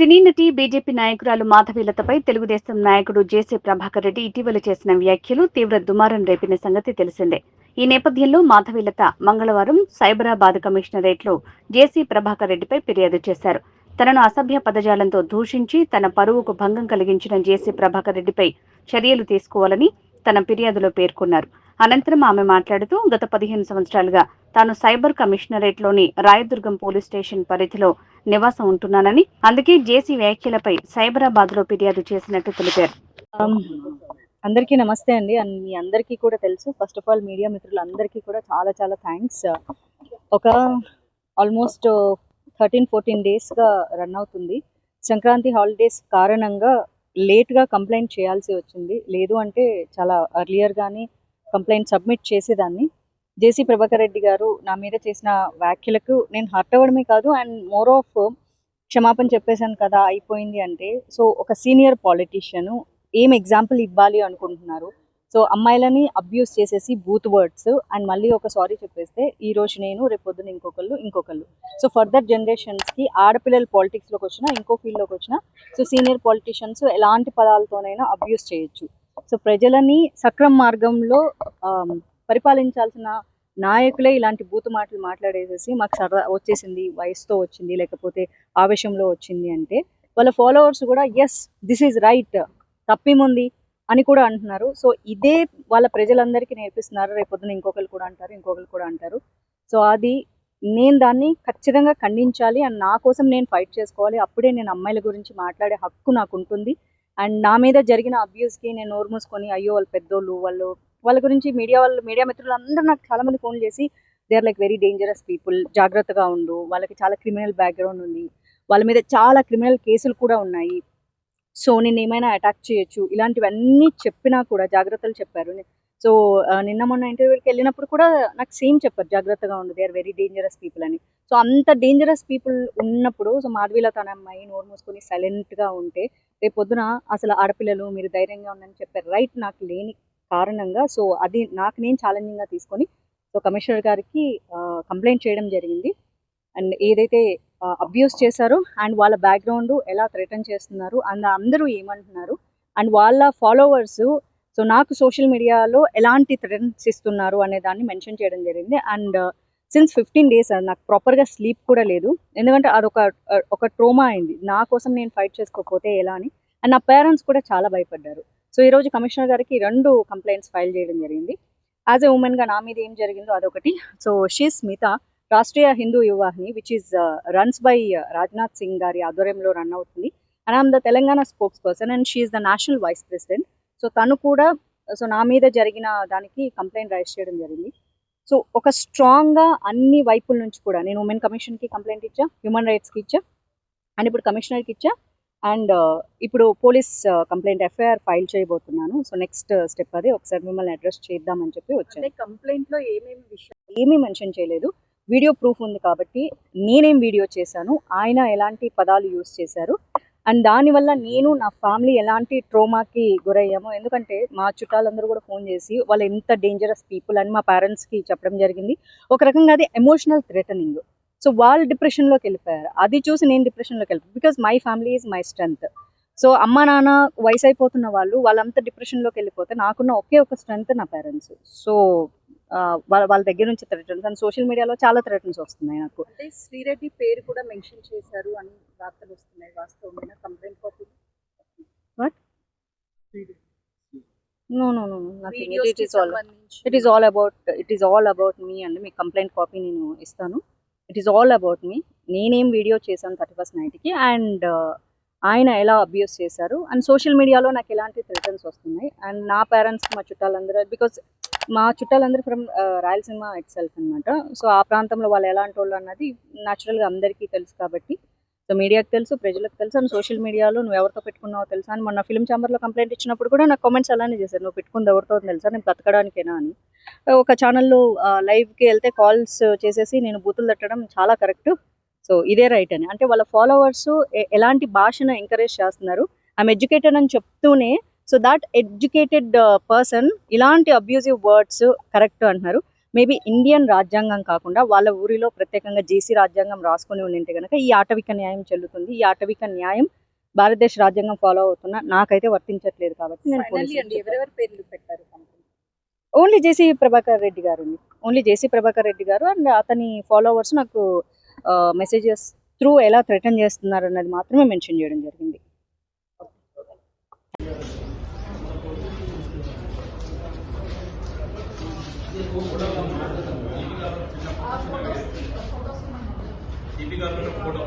సినీ నటి బీజేపీ నాయకురాలు మాధవీలతపై తెలుగుదేశం నాయకుడు జేసీ ప్రభాకర్ రెడ్డి ఇటీవల చేసిన వ్యాఖ్యలు తీవ్ర దుమారం రేపిన సంగతి తెలిసిందే. ఈ నేపథ్యంలో మాధవీలత మంగళవారం సైబరాబాద్ కమిషనరేట్లో జేసీ ప్రభాకర్ రెడ్డిపై ఫిర్యాదు చేశారు. తనను అసభ్య పదజాలంతో దూషించి తన పరువుకు భంగం కలిగించిన జేసీ ప్రభాకర్ రెడ్డిపై చర్యలు తీసుకోవాలని తన ఫిర్యాదులో పేర్కొన్నారు. అనంతరం ఆమె మాట్లాడుతూ గత 15 సంవత్సరాలుగా తాను సైబర్ కమిషనరేట్లోని రాయదుర్గం పోలీస్ స్టేషన్ పరిధిలో నివాసం ఉంటున్నానని, అందుకే జేసీ వ్యాఖ్యలపై సైబరాబాద్లో ఫిర్యాదు చేసినట్టు తెలిపారు. అందరికీ నమస్తే అండి. మీ అందరికీ కూడా తెలుసు. ఫస్ట్ ఆఫ్ ఆల్ మీడియా మిత్రులందరికీ కూడా చాలా చాలా థ్యాంక్స్. ఒక ఆల్మోస్ట్ 13-14 డేస్గా రన్ అవుతుంది. సంక్రాంతి హాలిడేస్ కారణంగా లేట్గా కంప్లైంట్ చేయాల్సి వచ్చింది. లేదు అంటే చాలా అర్లియర్గానే కంప్లైంట్ సబ్మిట్ చేసేదాన్ని. జేసీ ప్రభాకర్ రెడ్డి గారు నా మీద చేసిన వ్యాఖ్యలకు నేను హర్ట్ అవ్వడమే కాదు, అండ్ మోర్ ఆఫ్ క్షమాపణ చెప్పేశాను కదా, అయిపోయింది అంటే. సో ఒక సీనియర్ పాలిటీషియన్ ఏం ఎగ్జాంపుల్ ఇవ్వాలి అనుకుంటున్నారు? సో అమ్మాయిలని అబ్యూస్ చేసేసి బూత్ వర్డ్స్ అండ్ మళ్ళీ ఒక సారీ చెప్పేస్తే ఈ రోజు నేను, రేపు పొద్దున ఇంకొకళ్ళు. సో ఫర్దర్ జనరేషన్స్కి ఆడపిల్లలు పాలిటిక్స్లోకి వచ్చినా, ఇంకో ఫీల్డ్లోకి వచ్చినా, సో సీనియర్ పాలిటీషియన్స్ ఎలాంటి పదాలతోనైనా అబ్యూస్ చేయొచ్చు. సో ప్రజలని సక్రమ మార్గంలో పరిపాలించాల్సిన నాయకులే ఇలాంటి బూతు మాటలు మాట్లాడేసేసి మాకు సరదా వచ్చేసింది, వయసుతో వచ్చింది, లేకపోతే ఆవేశంలో వచ్చింది అంటే వాళ్ళ ఫాలోవర్స్ కూడా ఎస్ దిస్ ఈజ్ రైట్, తప్పేముంది అని కూడా అంటున్నారు. సో ఇదే వాళ్ళ ప్రజలందరికీ నేర్పిస్తున్నారు. రేపొద్దున ఇంకొకరు కూడా అంటారు. సో అది నేను దాన్ని ఖచ్చితంగా ఖండించాలి అండ్ నా కోసం నేను ఫైట్ చేసుకోవాలి. అప్పుడే నేను అమ్మాయిల గురించి మాట్లాడే హక్కు నాకు ఉంటుంది. అండ్ నా మీద జరిగిన అబ్యూస్కి నేను నోరు మూసుకొని అయ్యో వాళ్ళు పెద్దోళ్ళు, వాళ్ళ గురించి మీడియా మిత్రులందరూ నాకు చాలామంది ఫోన్ చేసి they are like very dangerous people, జాగ్రత్తగా ఉండు, వాళ్ళకి చాలా క్రిమినల్ బ్యాక్గ్రౌండ్ ఉంది, వాళ్ళ మీద చాలా క్రిమినల్ కేసులు కూడా ఉన్నాయి, సో నేను ఏమైనా అటాక్ చేయొచ్చు, ఇలాంటివన్నీ చెప్పినా కూడా జాగ్రత్తలు చెప్పారు. సో నిన్న మొన్న ఇంటర్వ్యూకి వెళ్ళినప్పుడు కూడా నాకు సేమ్ చెప్పారు, జాగ్రత్తగా ఉండు, they are very dangerous people అని. సో అంత డేంజరస్ పీపుల్ ఉన్నప్పుడు సో మాధవీల తన అమ్మాయి నోరు మూసుకొని సైలెంట్గా ఉంటే రేపు పొద్దున అసలు ఆడపిల్లలు మీరు ధైర్యంగా ఉందని చెప్పారు రైట్ నాకు లేని కారణంగా. సో అది నాకు నేను ఛాలెంజింగ్గా తీసుకొని సో కమిషనర్ గారికి కంప్లైంట్ చేయడం జరిగింది. అండ్ ఏదైతే అబ్యూస్ చేశారో అండ్ వాళ్ళ బ్యాక్గ్రౌండ్ ఎలా థ్రెటన్ చేస్తున్నారు అండ్ అందరూ ఏమంటున్నారు అండ్ వాళ్ళ ఫాలోవర్స్ సో నాకు సోషల్ మీడియాలో ఎలాంటి థ్రెటన్స్ ఇస్తున్నారు అనే దాన్ని మెన్షన్ చేయడం జరిగింది. అండ్ సిన్స్ 15 డేస్ నాకు ప్రాపర్గా స్లీప్ కూడా లేదు, ఎందుకంటే అదొక ట్రోమా అయింది. నా కోసం నేను ఫైట్ చేసుకోకపోతే ఎలా అని. అండ్ నా పేరెంట్స్ కూడా చాలా భయపడ్డారు. సో ఈరోజు కమిషనర్ గారికి 2 కంప్లైంట్స్ ఫైల్ చేయడం జరిగింది. యాజ్ ఎ ఉమెన్గా నా మీద ఏం జరిగిందో అదొకటి. So she Smitha, Rashtriya Hindu Yuva Vahini which is runs by Rajnath Singh గారి ఆధ్వర్యంలో రన్ అవుతుంది. And I'm the Telangana spokesperson and she is the national vice president. So తను కూడా సో నా మీద జరిగిన దానికి కంప్లైంట్ రైజ్ చేయడం జరిగింది. సో ఒక స్ట్రాంగ్గా అన్ని వైపుల నుంచి కూడా నేను ఉమెన్ కమిషన్కి కంప్లైంట్ ఇచ్చా, హ్యూమన్ రైట్స్కి ఇచ్చా, అండ్ ఇప్పుడు కమిషనర్కి ఇచ్చా, అండ్ ఇప్పుడు పోలీస్ కంప్లైంట్ ఎఫ్ఐఆర్ ఫైల్ చేయబోతున్నాను. సో నెక్స్ట్ స్టెప్ అదే, ఒకసారి మిమ్మల్ని అడ్రస్ చేద్దామని చెప్పి వచ్చాను. కంప్లైంట్లో ఏమేమి విషయాలు ఏమీ మెన్షన్ చేయలేదు, వీడియో ప్రూఫ్ ఉంది కాబట్టి నేనేం వీడియో చేశాను, ఆయన ఎలాంటి పదాలు యూజ్ చేశారు అండ్ దానివల్ల నేను నా ఫ్యామిలీ ఎలాంటి ట్రోమాకి గురయ్యామో. ఎందుకంటే మా చుట్టాలందరూ కూడా ఫోన్ చేసి వాళ్ళు ఎంత డేంజరస్ పీపుల్ అని మా పేరెంట్స్కి చెప్పడం జరిగింది. ఒక రకంగా అది ఎమోషనల్ థ్రెటనింగ్. సో వాళ్ళు డిప్రెషన్లోకి వెళ్ళిపోయారు. అది చూసి నేను డిప్రెషన్లోకి వెళ్ళిపోయాను. Because my family is my strength. So అమ్మ నాన్న వయసు అయిపోతున్న వాళ్ళంతా డిప్రెషన్లోకి వెళ్ళిపోతే నాకున్న ఒకే ఒక స్ట్రెంగ్త్ నా పేరెంట్స్. సో వాళ్ళ దగ్గర నుంచి థ్రెటన్స్ అండ్ సోషల్ మీడియాలో చాలా థ్రెటన్స్ వస్తున్నాయి నాకు. అంటే శ్రీరెడ్డి పేరు కూడా మెన్షన్ చేశారు అని వార్తలు వస్తున్నాయి, వాస్తవమైన complaint copy? What? No nothing. It is all about me అండి. మీకు కంప్లైంట్ కాపీ నేను ఇస్తాను. It is all about me. నేనేం వీడియో చేశాను 31st నైట్కి అండ్ ఆయన ఎలా అబ్యూస్ చేశారు అండ్ సోషల్ మీడియాలో నాకు ఎలాంటి థ్రెటన్స్ వస్తున్నాయి అండ్ నా పేరెంట్స్కి మా చుట్టాలందరూ, బికాజ్ మా చుట్టాలందరూ ఫ్రమ్ రాయలసీమ ఇట్ సెల్ఫ్ అనమాట. సో ఆ ప్రాంతంలో వాళ్ళు ఎలాంటి వాళ్ళు అన్నది న్యాచురల్గా అందరికీ తెలుసు కాబట్టి, సో మీడియాకి తెలుసు, ప్రజలకు తెలుసు అండ్ సోషల్ మీడియాలో నువ్వు ఎవరితో పెట్టుకున్నావో తెలుసా అని మొన్న ఫిల్మ్ ఛాంబర్లో కంప్లైంట్ ఇచ్చినప్పుడు కూడా నాకు కామెంట్స్ అలానే చేశారు, నువ్వు పెట్టుకుంది ఎవరితో తెలుసా, నేను బతకడానికేనా అని. ఒక ఛానల్లో లైవ్కి వెళ్తే కాల్స్ చేసేసి నేను బూతులు తట్టడం చాలా కరెక్ట్, సో ఇదే రైట్ అని. అంటే వాళ్ళ ఫాలోవర్స్ ఎలాంటి భాషను ఎంకరేజ్ చేస్తున్నారు, ఐఎమ్ ఎడ్యుకేటెడ్ అని చెప్తూనే సో దాట్ ఎడ్యుకేటెడ్ పర్సన్ ఇలాంటి అబ్యూజివ్ వర్డ్స్ కరెక్ట్ అంటున్నారు. మేబీ ఇండియన్ రాజ్యాంగం కాకుండా వాళ్ళ ఊరిలో ప్రత్యేకంగా జేసీ రాజ్యాంగం రాసుకొని ఉండింటే కనుక ఈ ఆటవిక న్యాయం చెల్లుతుంది. ఈ ఆటవిక న్యాయం భారతదేశ రాజ్యాంగం ఫాలో అవుతున్నా నాకైతే వర్తించట్లేదు కాబట్టి నేను ఎవరెవరి పేర్లు పెట్టారు? ఓన్లీ జేసీ ప్రభాకర్ రెడ్డి గారు అండి. ఓన్లీ జేసీ ప్రభాకర్ రెడ్డి గారు అండ్ అతని ఫాలోవర్స్ నాకు మెసేజెస్ త్రూ ఎలా థ్రెటన్ చేస్తున్నారు అన్నది మాత్రమే మెన్షన్ చేయడం జరిగింది. ఫోటో